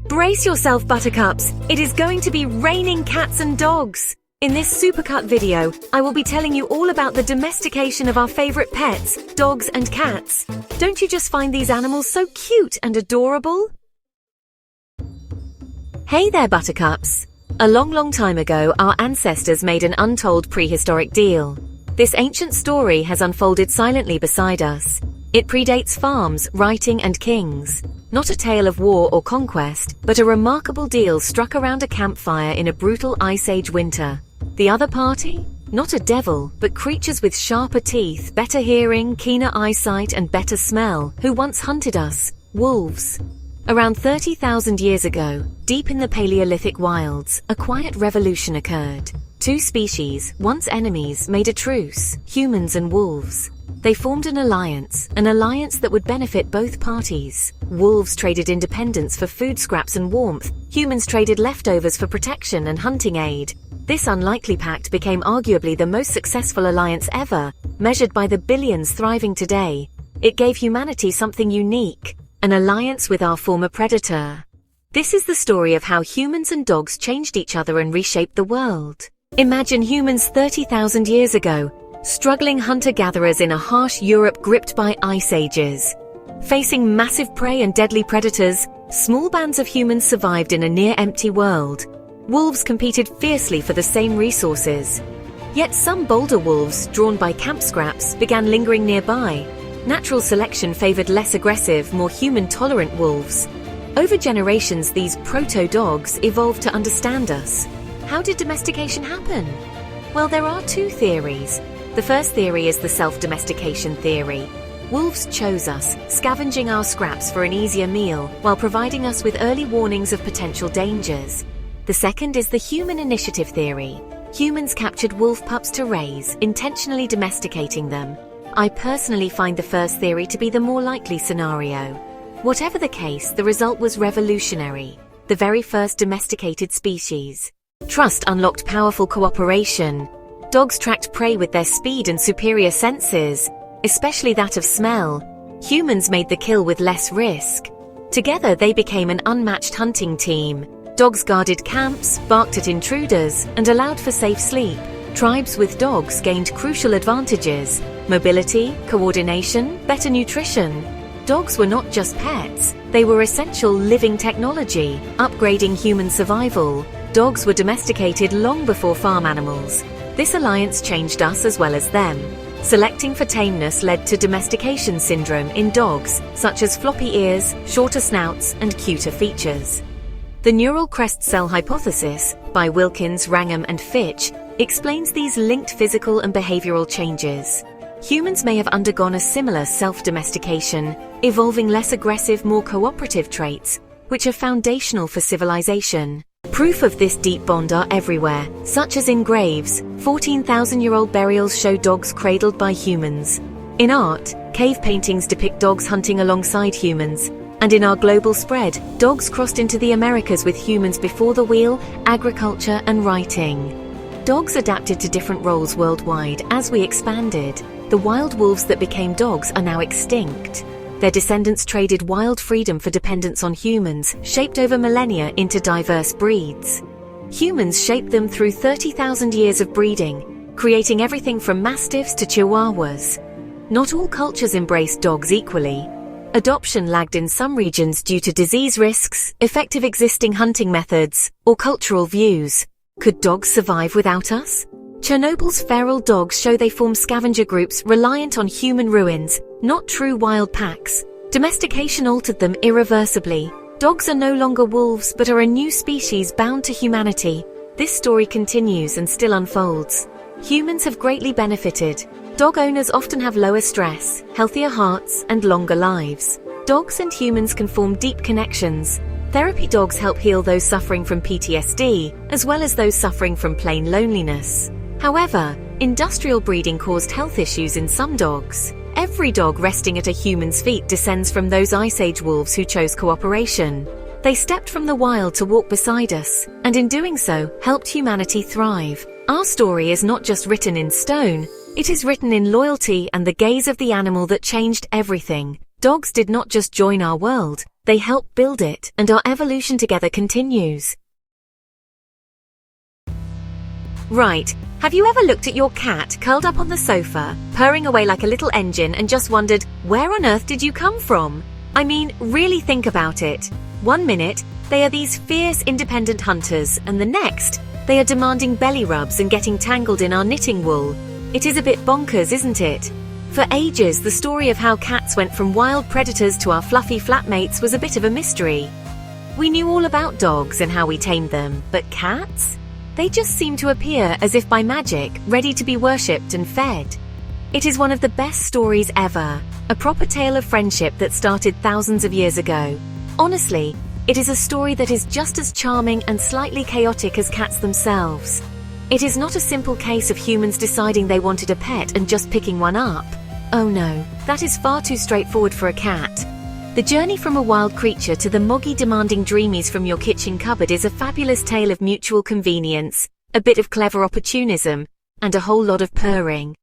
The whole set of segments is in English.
Brace yourself, buttercups. It is going to be raining cats and dogs. In this supercut video, I will be telling you all about the domestication of our favorite pets, dogs and cats. Don't you just find these animals so cute and adorable? Hey there, buttercups. A long time ago, our ancestors made an untold prehistoric deal. This ancient story has unfolded silently beside us. It predates farms, writing, and kings. Not a tale of war or conquest, but a remarkable deal struck around a campfire in a brutal Ice Age winter. The other party? Not a devil, but creatures with sharper teeth, better hearing, keener eyesight, and better smell, who once hunted us, wolves. Around 30,000 years ago, deep in the Paleolithic wilds, a quiet revolution occurred. Two species, once enemies, made a truce, humans and wolves. They formed an alliance that would benefit both parties. Wolves traded independence for food scraps and warmth. Humans traded leftovers for protection and hunting aid. This unlikely pact became arguably the most successful alliance ever, measured by the billions thriving today. It gave humanity something unique, an alliance with our former predator. This is the story of how humans and dogs changed each other and reshaped the world. Imagine humans 30,000 years ago, struggling hunter-gatherers in a harsh Europe gripped by ice ages. Facing massive prey and deadly predators, small bands of humans survived in a near-empty world. Wolves competed fiercely for the same resources. Yet some bolder wolves, drawn by camp scraps, began lingering nearby. Natural selection favored less aggressive, more human-tolerant wolves. Over generations, these proto-dogs evolved to understand us. How did domestication happen? Well, there are two theories. The first theory is the self-domestication theory. Wolves chose us, scavenging our scraps for an easier meal, while providing us with early warnings of potential dangers. The second is the human initiative theory. Humans captured wolf pups to raise, intentionally domesticating them. I personally find the first theory to be the more likely scenario. Whatever the case, the result was revolutionary. The very first domesticated species. Trust unlocked powerful cooperation. Dogs tracked prey with their speed and superior senses, especially that of smell. Humans made the kill with less risk. Together, they became an unmatched hunting team. Dogs guarded camps, barked at intruders, and allowed for safe sleep. Tribes with dogs gained crucial advantages: mobility, coordination, better nutrition. Dogs were not just pets, they were essential living technology, upgrading human survival. Dogs were domesticated long before farm animals. This alliance changed us as well as them. Selecting for tameness led to domestication syndrome in dogs, such as floppy ears, shorter snouts, and cuter features. The neural crest cell hypothesis, by Wilkins, Wrangham, and Fitch, explains these linked physical and behavioral changes. Humans may have undergone a similar self-domestication, evolving less aggressive, more cooperative traits, which are foundational for civilization. Proof of this deep bond are everywhere, such as in graves. 14,000-year-old burials show dogs cradled by humans. In art, cave paintings depict dogs hunting alongside humans. And in our global spread, dogs crossed into the Americas with humans before the wheel, agriculture, and writing. Dogs adapted to different roles worldwide as we expanded. The wild wolves that became dogs are now extinct. Their descendants traded wild freedom for dependence on humans, shaped over millennia into diverse breeds. Humans shaped them through 30,000 years of breeding, creating everything from mastiffs to chihuahuas. Not all cultures embraced dogs equally. Adoption lagged in some regions due to disease risks, effective existing hunting methods, or cultural views. Could dogs survive without us? Chernobyl's feral dogs show they form scavenger groups reliant on human ruins, not true wild packs. Domestication altered them irreversibly. Dogs are no longer wolves but are a new species bound to humanity. This story continues and still unfolds. Humans have greatly benefited. Dog owners often have lower stress, healthier hearts, and longer lives. Dogs and humans can form deep connections. Therapy dogs help heal those suffering from PTSD, as well as those suffering from plain loneliness. However, industrial breeding caused health issues in some dogs. Every dog resting at a human's feet descends from those Ice Age wolves who chose cooperation. They stepped from the wild to walk beside us, and in doing so, helped humanity thrive. Our story is not just written in stone, it is written in loyalty and the gaze of the animal that changed everything. Dogs did not just join our world, they help build it, and our evolution together continues. Right, have you ever looked at your cat curled up on the sofa, purring away like a little engine and just wondered, where on earth did you come from? I mean, really think about it. 1 minute, they are these fierce independent hunters, and the next, they are demanding belly rubs and getting tangled in our knitting wool. It is a bit bonkers, isn't it? For ages, the story of how cats went from wild predators to our fluffy flatmates was a bit of a mystery. We knew all about dogs and how we tamed them, but cats? They just seem to appear as if by magic, ready to be worshipped and fed. It is one of the best stories ever, a proper tale of friendship that started thousands of years ago. Honestly, it is a story that is just as charming and slightly chaotic as cats themselves. It is not a simple case of humans deciding they wanted a pet and just picking one up. Oh no, that is far too straightforward for a cat. The journey from a wild creature to the moggy demanding dreamies from your kitchen cupboard is a fabulous tale of mutual convenience, a bit of clever opportunism, and a whole lot of purring.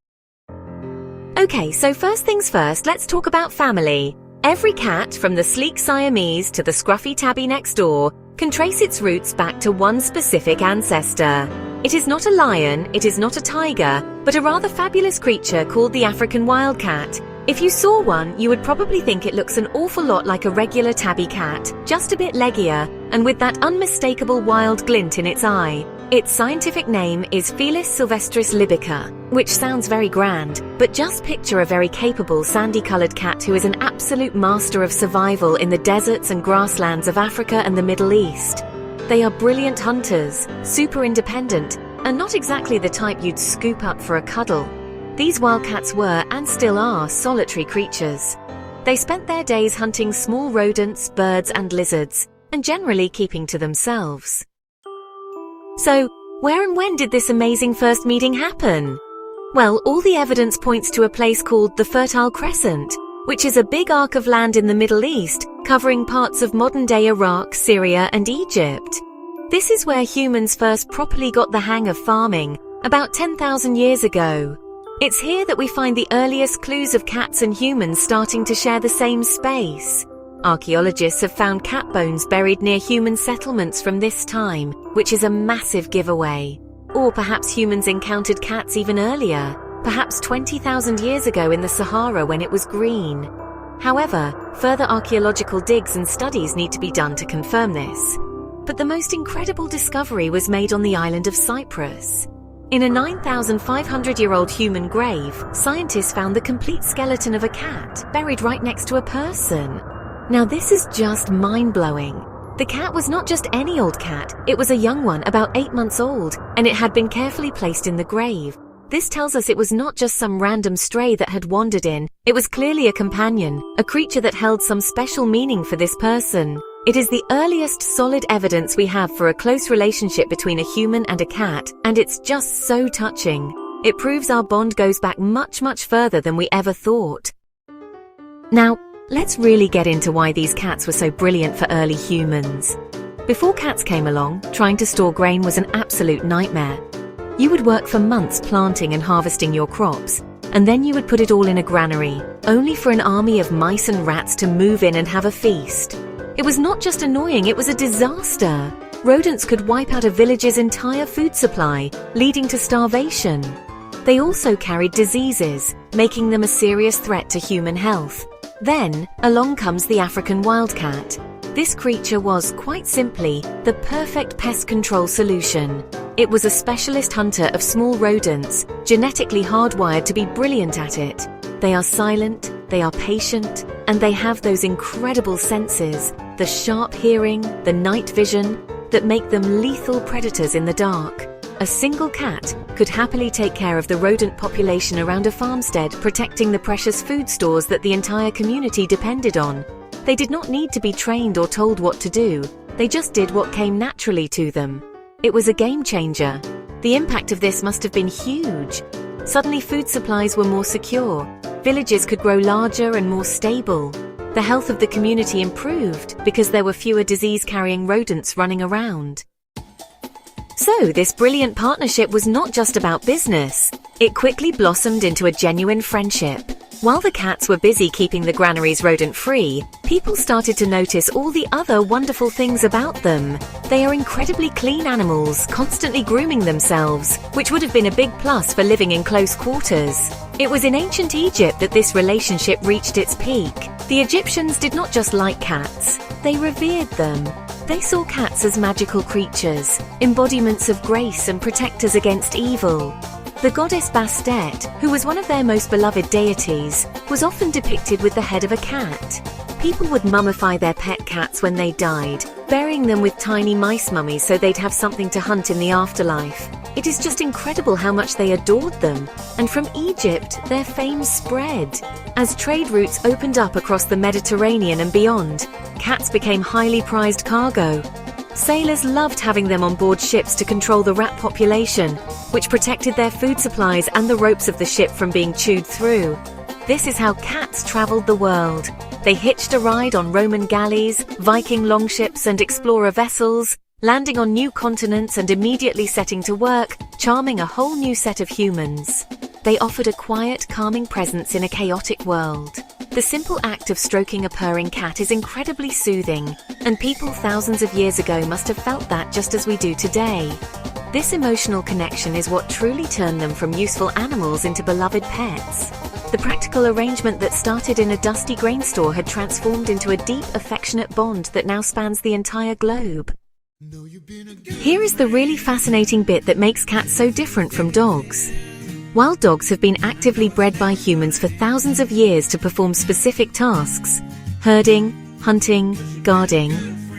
Okay, so first things first, let's talk about family. Every cat, from the sleek Siamese to the scruffy tabby next door, can trace its roots back to one specific ancestor. It is not a lion, it is not a tiger, but a rather fabulous creature called the African wildcat. If you saw one, you would probably think it looks an awful lot like a regular tabby cat, just a bit leggier, and with that unmistakable wild glint in its eye. Its scientific name is Felis silvestris lybica, which sounds very grand, but just picture a very capable sandy-colored cat who is an absolute master of survival in the deserts and grasslands of Africa and the Middle East. They are brilliant hunters, super independent, and not exactly the type you'd scoop up for a cuddle. These wildcats were, and still are, solitary creatures. They spent their days hunting small rodents, birds, and lizards, and generally keeping to themselves. So, where and when did this amazing first meeting happen? Well, all the evidence points to a place called the Fertile Crescent, which is a big arc of land in the Middle East, covering parts of modern-day Iraq, Syria, and Egypt. This is where humans first properly got the hang of farming, about 10,000 years ago. It's here that we find the earliest clues of cats and humans starting to share the same space. Archaeologists have found cat bones buried near human settlements from this time, which is a massive giveaway. Or perhaps humans encountered cats even earlier, perhaps 20,000 years ago in the Sahara when it was green. However, further archaeological digs and studies need to be done to confirm this. But the most incredible discovery was made on the island of Cyprus. In a 9,500-year-old human grave, scientists found the complete skeleton of a cat buried right next to a person. Now this is just mind-blowing. The cat was not just any old cat, it was a young one about 8 months old, and it had been carefully placed in the grave. This tells us it was not just some random stray that had wandered in, it was clearly a companion, a creature that held some special meaning for this person. It is the earliest solid evidence we have for a close relationship between a human and a cat, and it's just so touching. It proves our bond goes back much, much further than we ever thought. Now, let's really get into why these cats were so brilliant for early humans. Before cats came along, trying to store grain was an absolute nightmare. You would work for months planting and harvesting your crops, and then you would put it all in a granary, only for an army of mice and rats to move in and have a feast. It was not just annoying, it was a disaster. Rodents could wipe out a village's entire food supply, leading to starvation. They also carried diseases, making them a serious threat to human health. Then, along comes the African wildcat. This creature was, quite simply, the perfect pest control solution. It was a specialist hunter of small rodents, genetically hardwired to be brilliant at it. They are silent, they are patient, and they have those incredible senses, the sharp hearing, the night vision, that make them lethal predators in the dark. A single cat could happily take care of the rodent population around a farmstead, protecting the precious food stores that the entire community depended on. They did not need to be trained or told what to do, they just did what came naturally to them. It was a game changer. The impact of this must have been huge. Suddenly food supplies were more secure, villages could grow larger and more stable. The health of the community improved because there were fewer disease-carrying rodents running around. So this brilliant partnership was not just about business. It quickly blossomed into a genuine friendship. While the cats were busy keeping the granaries rodent-free, people started to notice all the other wonderful things about them. They are incredibly clean animals, constantly grooming themselves, which would have been a big plus for living in close quarters. It was in ancient Egypt that this relationship reached its peak. The Egyptians did not just like cats, they revered them. They saw cats as magical creatures, embodiments of grace and protectors against evil. The goddess Bastet, who was one of their most beloved deities, was often depicted with the head of a cat. People would mummify their pet cats when they died, burying them with tiny mice mummies so they'd have something to hunt in the afterlife. It is just incredible how much they adored them, and from Egypt, their fame spread. As trade routes opened up across the Mediterranean and beyond, cats became highly prized cargo. Sailors loved having them on board ships to control the rat population, which protected their food supplies and the ropes of the ship from being chewed through. This is how cats traveled the world. They hitched a ride on Roman galleys, Viking longships and explorer vessels, landing on new continents and immediately setting to work, charming a whole new set of humans. They offered a quiet, calming presence in a chaotic world. The simple act of stroking a purring cat is incredibly soothing, and people thousands of years ago must have felt that just as we do today. This emotional connection is what truly turned them from useful animals into beloved pets. The practical arrangement that started in a dusty grain store had transformed into a deep, affectionate bond that now spans the entire globe. Here is the really fascinating bit that makes cats so different from dogs. While dogs have been actively bred by humans for thousands of years to perform specific tasks, herding, hunting, guarding,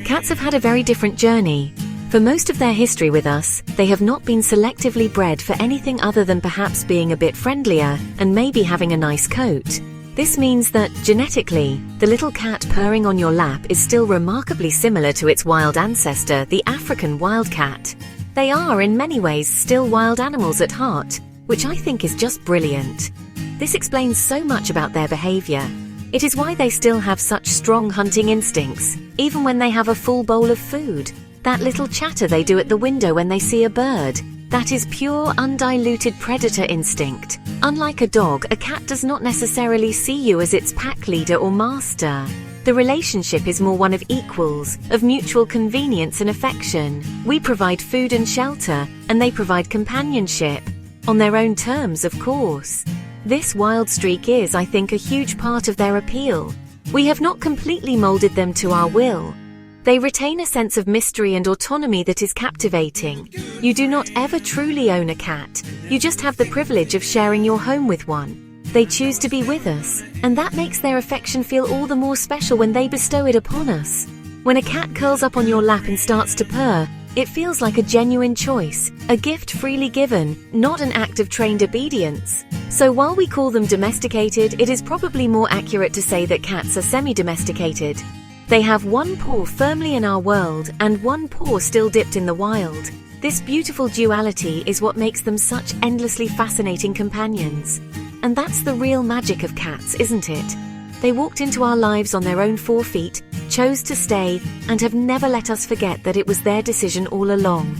cats have had a very different journey. For most of their history with us, they have not been selectively bred for anything other than perhaps being a bit friendlier and maybe having a nice coat. This means that, genetically, the little cat purring on your lap is still remarkably similar to its wild ancestor, the African wildcat. They are, in many ways, still wild animals at heart, which I think is just brilliant. This explains so much about their behavior. It is why they still have such strong hunting instincts, even when they have a full bowl of food. That little chatter they do at the window when they see a bird, that is pure, undiluted predator instinct. Unlike a dog, a cat does not necessarily see you as its pack leader or master. The relationship is more one of equals, of mutual convenience and affection. We provide food and shelter, and they provide companionship. On their own terms, of course. This wild streak is, I think, a huge part of their appeal. We have not completely molded them to our will. They retain a sense of mystery and autonomy that is captivating. You do not ever truly own a cat. You just have the privilege of sharing your home with one. They choose to be with us, and that makes their affection feel all the more special when they bestow it upon us. When a cat curls up on your lap and starts to purr, it feels like a genuine choice, a gift freely given, not an act of trained obedience. So while we call them domesticated, it is probably more accurate to say that cats are semi-domesticated. They have one paw firmly in our world and one paw still dipped in the wild. This beautiful duality is what makes them such endlessly fascinating companions. And that's the real magic of cats, isn't it? They walked into our lives on their own 4 feet, chose to stay, and have never let us forget that it was their decision all along.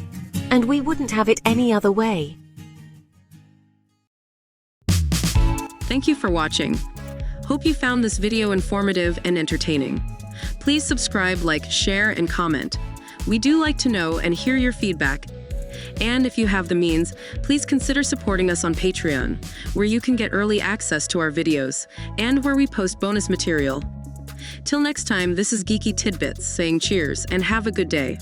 And we wouldn't have it any other way. Thank you for watching. Hope you found this video informative and entertaining. Please subscribe, like, share, and comment. We do like to know and hear your feedback. And if you have the means, please consider supporting us on Patreon, where you can get early access to our videos, and where we post bonus material. Till next time, this is Geeky Tidbits saying cheers and have a good day.